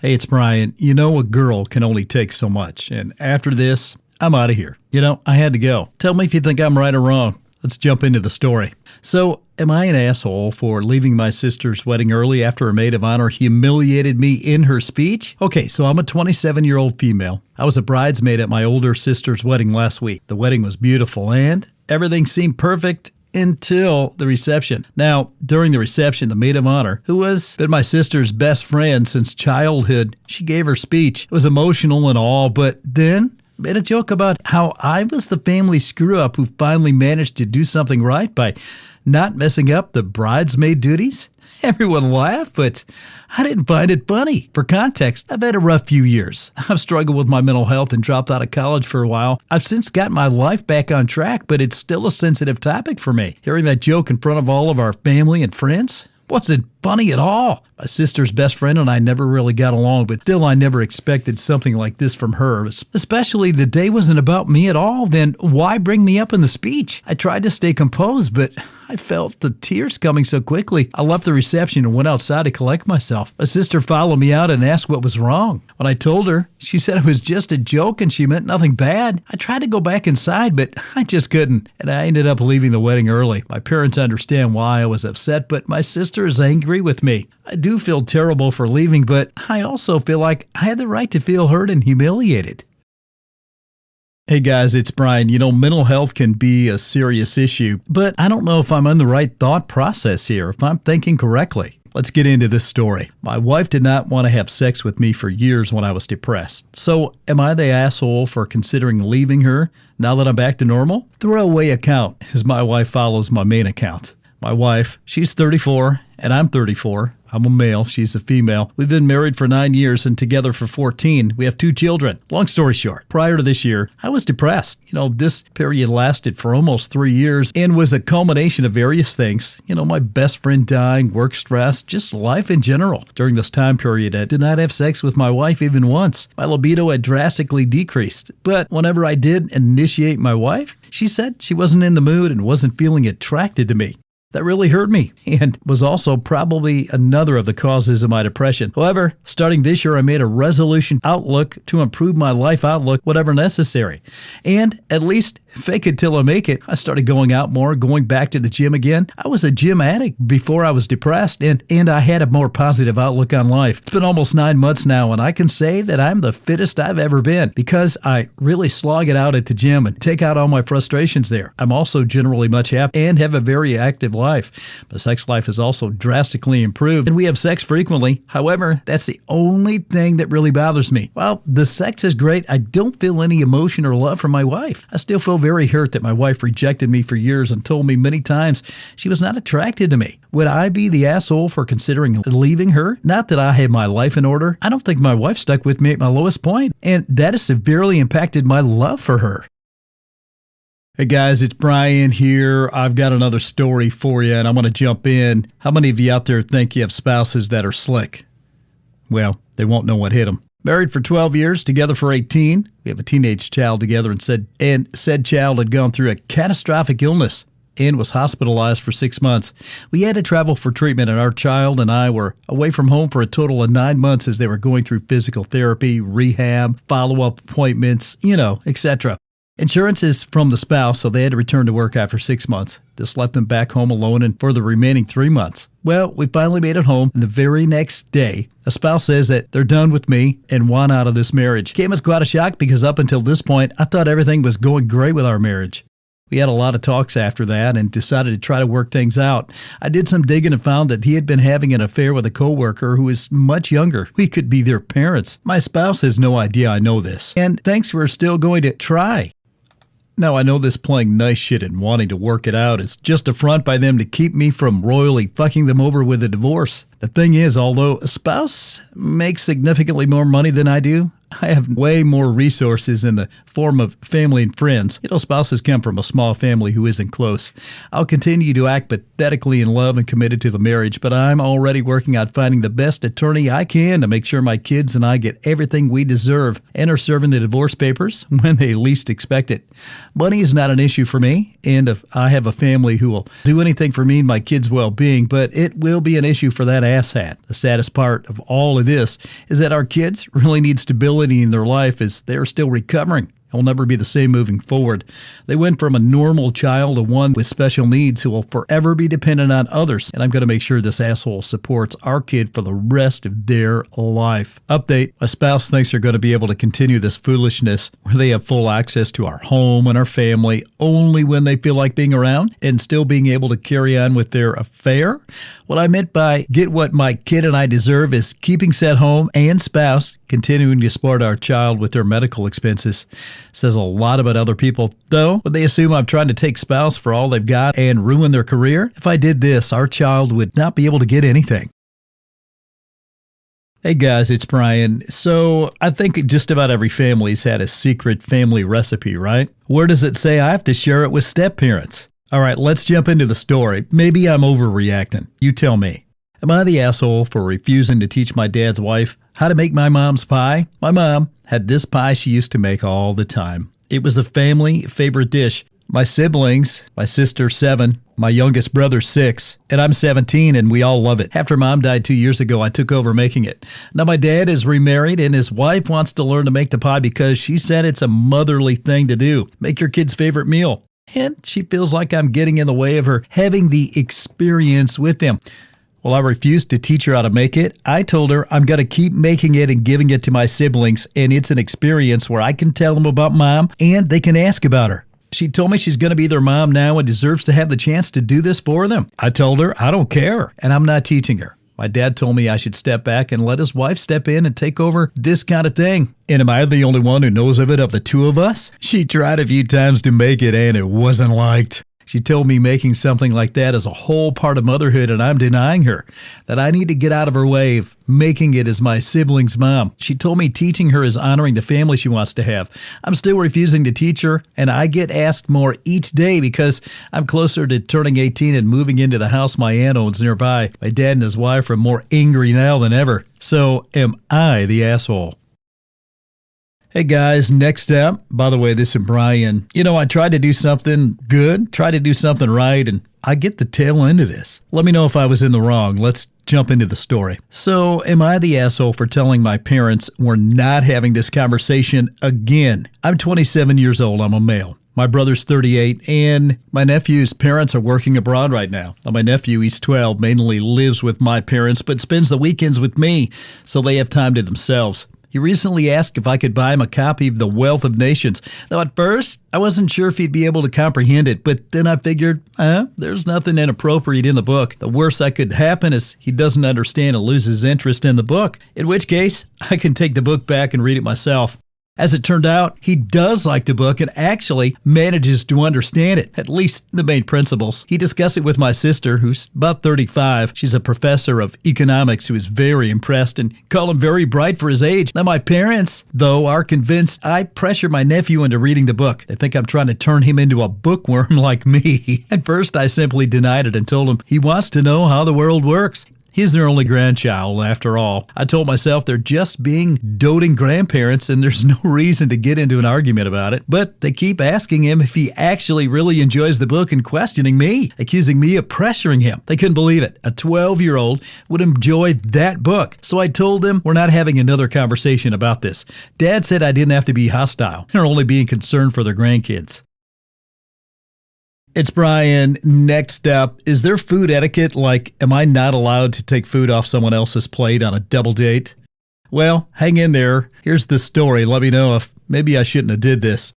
Hey, it's Brian. You know, a girl can only take so much. And after this, I'm out of here. I had to go. Tell me if you think I'm right or wrong. Let's jump into the story. So, am I an asshole for leaving my sister's wedding early after a maid of honor humiliated me in her speech? Okay, so I'm a 27-year-old female. I was a bridesmaid at my older sister's wedding last week. The wedding was beautiful and everything seemed perfect until the reception. Now, during the reception, the maid of honor, who has been my sister's best friend since childhood, she gave her speech. It was emotional and all, but then made a joke about how I was the family screw-up who finally managed to do something right by not messing up the bridesmaid duties. Everyone laughed, but I didn't find it funny. For context, I've had a rough few years. I've struggled with my mental health and dropped out of college for a while. I've since got my life back on track, but it's still a sensitive topic for me. Hearing that joke in front of all of our family and friends wasn't funny at all. My sister's best friend and I never really got along, but still I never expected something like this from her. Especially the day wasn't about me at all, then why bring me up in the speech? I tried to stay composed, but I felt the tears coming so quickly. I left the reception and went outside to collect myself. My sister followed me out and asked what was wrong. When I told her, she said it was just a joke and she meant nothing bad. I tried to go back inside, but I just couldn't, and I ended up leaving the wedding early. My parents understand why I was upset, but my sister is angry with me. I do feel terrible for leaving, but I also feel like I had the right to feel hurt and humiliated. Hey guys, it's Brian. Mental health can be a serious issue, but I don't know if I'm on the right thought process here, if I'm thinking correctly. Let's get into this story. My wife did not want to have sex with me for years when I was depressed. So am I the asshole for considering leaving her now that I'm back to normal? Throwaway account, as my wife follows my main account. My wife, she's 34 and I'm 34. I'm a male, she's a female. We've been married for 9 years and together for 14. We have 2 children. Long story short, prior to this year, I was depressed. This period lasted for almost 3 years and was a culmination of various things. My best friend dying, work stress, just life in general. During this time period, I did not have sex with my wife even once. My libido had drastically decreased. But whenever I did initiate my wife, she said she wasn't in the mood and wasn't feeling attracted to me. That really hurt me and was also probably another of the causes of my depression. However, starting this year, I made a resolution outlook to improve my life outlook, whatever necessary. And at least fake it till I make it. I started going out more, going back to the gym again. I was a gym addict before I was depressed, and I had a more positive outlook on life. It's been almost 9 months now, and I can say that I'm the fittest I've ever been because I really slog it out at the gym and take out all my frustrations there. I'm also generally much happy and have a very active life. My sex life has also drastically improved, and we have sex frequently. However, that's the only thing that really bothers me. While the sex is great, I don't feel any emotion or love for my wife. I still feel very hurt that my wife rejected me for years and told me many times she was not attracted to me. Would I be the asshole for considering leaving her? Not that I had my life in order. I don't think my wife stuck with me at my lowest point, and that has severely impacted my love for her. Hey guys, it's Brian here. I've got another story for you, and I'm going to jump in. How many of you out there think you have spouses that are slick? Well, they won't know what hit them. Married for 12 years, together for 18. We have a teenage child together, and said child had gone through a catastrophic illness and was hospitalized for 6 months. We had to travel for treatment, and our child and I were away from home for a total of 9 months as they were going through physical therapy, rehab, follow-up appointments, etc. Insurance is from the spouse, so they had to return to work after 6 months. This left them back home alone and for the remaining 3 months. Well, we finally made it home, and the very next day, a spouse says that they're done with me and want out of this marriage. Came as quite a shock because up until this point, I thought everything was going great with our marriage. We had a lot of talks after that and decided to try to work things out. I did some digging and found that he had been having an affair with a coworker who is much younger. We could be their parents. My spouse has no idea I know this, and thinks we're still going to try. Now, I know this playing nice shit and wanting to work it out is just a front by them to keep me from royally fucking them over with a divorce. The thing is, although a spouse makes significantly more money than I do, I have way more resources in the form of family and friends. Spouses come from a small family who isn't close. I'll continue to act pathetically in love and committed to the marriage, but I'm already working on finding the best attorney I can to make sure my kids and I get everything we deserve and are serving the divorce papers when they least expect it. Money is not an issue for me, and if I have a family who will do anything for me and my kids' well-being, but it will be an issue for that asshat. The saddest part of all of this is that our kids really need stability in their life as they're still recovering. Will never be the same moving forward. They went from a normal child to one with special needs who will forever be dependent on others, and I'm going to make sure this asshole supports our kid for the rest of their life. Update: my spouse thinks they're going to be able to continue this foolishness where they have full access to our home and our family only when they feel like being around and still being able to carry on with their affair. What I meant by get what my kid and I deserve is keeping said home and spouse, continuing to support our child with their medical expenses. Says a lot about other people, though. Would they assume I'm trying to take spouse for all they've got and ruin their career? If I did this, our child would not be able to get anything. Hey guys, it's Brian. So I think just about every family's had a secret family recipe, right? Where does it say I have to share it with step-parents? All right, let's jump into the story. Maybe I'm overreacting. You tell me. Am I the asshole for refusing to teach my dad's wife how to make my mom's pie? My mom had this pie she used to make all the time. It was the family favorite dish. My siblings, my sister 7, my youngest brother 6, and I'm 17, and we all love it. After Mom died 2 years ago, I took over making it. Now my dad is remarried, and his wife wants to learn to make the pie because she said it's a motherly thing to do. Make your kid's favorite meal. And she feels like I'm getting in the way of her having the experience with them. Well, I refused to teach her how to make it. I told her I'm going to keep making it and giving it to my siblings, and it's an experience where I can tell them about Mom and they can ask about her. She told me she's going to be their mom now and deserves to have the chance to do this for them. I told her I don't care, and I'm not teaching her. My dad told me I should step back and let his wife step in and take over this kind of thing. And am I the only one who knows of it of the two of us? She tried a few times to make it, and it wasn't liked. She told me making something like that is a whole part of motherhood, and I'm denying her. That I need to get out of her way of making it as my sibling's mom. She told me teaching her is honoring the family she wants to have. I'm still refusing to teach her, and I get asked more each day because I'm closer to turning 18 and moving into the house my aunt owns nearby. My dad and his wife are more angry now than ever. So am I the asshole? Hey guys, next up, by the way, this is Brian. I tried to do something good, tried to do something right, and I get the tail end of this. Let me know if I was in the wrong. Let's jump into the story. So, am I the asshole for telling my parents we're not having this conversation again? I'm 27 years old. I'm a male. My brother's 38, and my nephew's parents are working abroad right now. My nephew, he's 12, mainly lives with my parents, but spends the weekends with me, so they have time to themselves. He recently asked if I could buy him a copy of The Wealth of Nations. Now, at first, I wasn't sure if he'd be able to comprehend it, but then I figured, there's nothing inappropriate in the book. The worst that could happen is he doesn't understand and loses interest in the book, in which case, I can take the book back and read it myself. As it turned out, he does like the book and actually manages to understand it, at least the main principles. He discussed it with my sister, who's about 35. She's a professor of economics who is very impressed and called him very bright for his age. Now, my parents, though, are convinced I pressure my nephew into reading the book. They think I'm trying to turn him into a bookworm like me. At first, I simply denied it and told him he wants to know how the world works. He's their only grandchild, after all. I told myself they're just being doting grandparents and there's no reason to get into an argument about it. But they keep asking him if he actually really enjoys the book and questioning me, accusing me of pressuring him. They couldn't believe it. A 12-year-old would enjoy that book. So I told them we're not having another conversation about this. Dad said I didn't have to be hostile. They're only being concerned for their grandkids. It's Brian. Next up, is there food etiquette? Like, am I not allowed to take food off someone else's plate on a double date? Well, hang in there. Here's the story. Let me know if maybe I shouldn't have did this.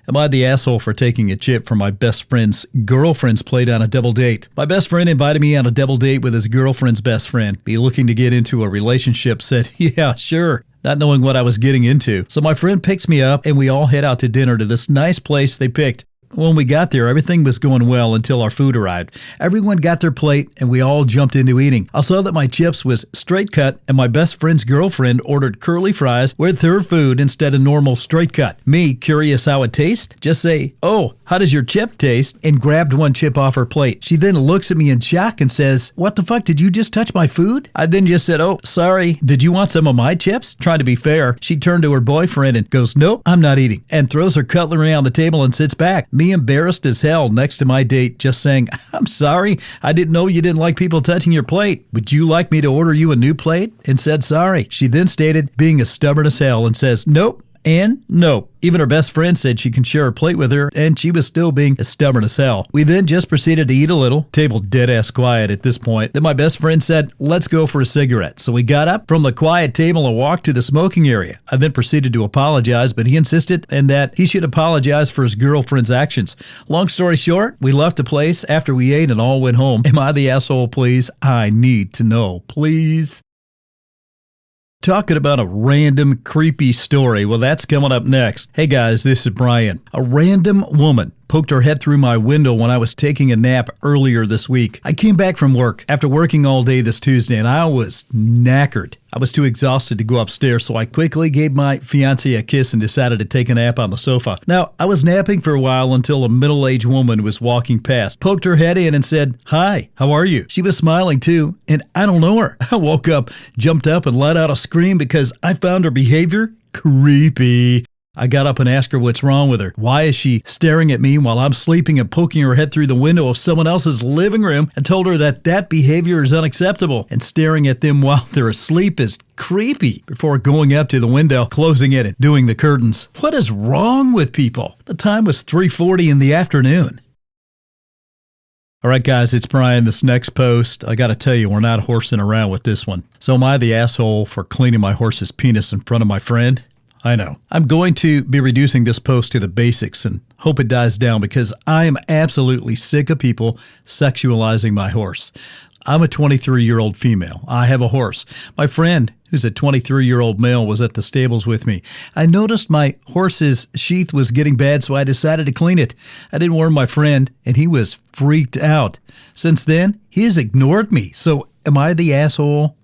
Am I the asshole for taking a chip from my best friend's girlfriend's plate on a double date? My best friend invited me on a double date with his girlfriend's best friend. Be looking to get into a relationship, said, yeah, sure. Not knowing what I was getting into. So my friend picks me up and we all head out to dinner to this nice place they picked. When we got there, everything was going well until our food arrived. Everyone got their plate and we all jumped into eating. I saw that my chips was straight cut and my best friend's girlfriend ordered curly fries with her food instead of normal straight cut. Me, curious how it tastes, just say, "Oh, how does your chip taste?" and grabbed one chip off her plate. She then looks at me in shock and says, "What the fuck, did you just touch my food?" I then just said, "Oh, sorry, did you want some of my chips?" Trying to be fair, she turned to her boyfriend and goes, "Nope, I'm not eating," and throws her cutlery on the table and sits back. Me embarrassed as hell next to my date, just saying, "I'm sorry, I didn't know you didn't like people touching your plate. Would you like me to order you a new plate?" and said sorry. She then stated, being as stubborn as hell, and says, "Nope. And nope." Even her best friend said she can share a plate with her, and she was still being as stubborn as hell. We then just proceeded to eat a little, table dead-ass quiet at this point. Then my best friend said, "Let's go for a cigarette." So we got up from the quiet table and walked to the smoking area. I then proceeded to apologize, but he insisted in that he should apologize for his girlfriend's actions. Long story short, we left the place after we ate and all went home. Am I the asshole, please? I need to know, please. Talking about a random creepy story, well, that's coming up next. Hey guys, this is Brian. A random woman poked her head through my window when I was taking a nap earlier this week. I came back from work after working all day this Tuesday and I was knackered. I was too exhausted to go upstairs, so I quickly gave my fiancée a kiss and decided to take a nap on the sofa. Now, I was napping for a while until a middle-aged woman was walking past, poked her head in and said, "Hi, how are you?" She was smiling too, and I don't know her. I woke up, jumped up, and let out a scream because I found her behavior creepy. I got up and asked her what's wrong with her. Why is she staring at me while I'm sleeping and poking her head through the window of someone else's living room, and told her that that behavior is unacceptable and staring at them while they're asleep is creepy, before going up to the window, closing it, and doing the curtains. What is wrong with people? The time was 3:40 in the afternoon. All right, guys, it's Brian. This next post, I got to tell you, we're not horsing around with this one. So am I the asshole for cleaning my horse's penis in front of my friend? I know. I'm going to be reducing this post to the basics and hope it dies down because I am absolutely sick of people sexualizing my horse. I'm a 23-year-old female. I have a horse. My friend, who's a 23-year-old male, was at the stables with me. I noticed my horse's sheath was getting bad, so I decided to clean it. I didn't warn my friend, and he was freaked out. Since then, he has ignored me. So am I the asshole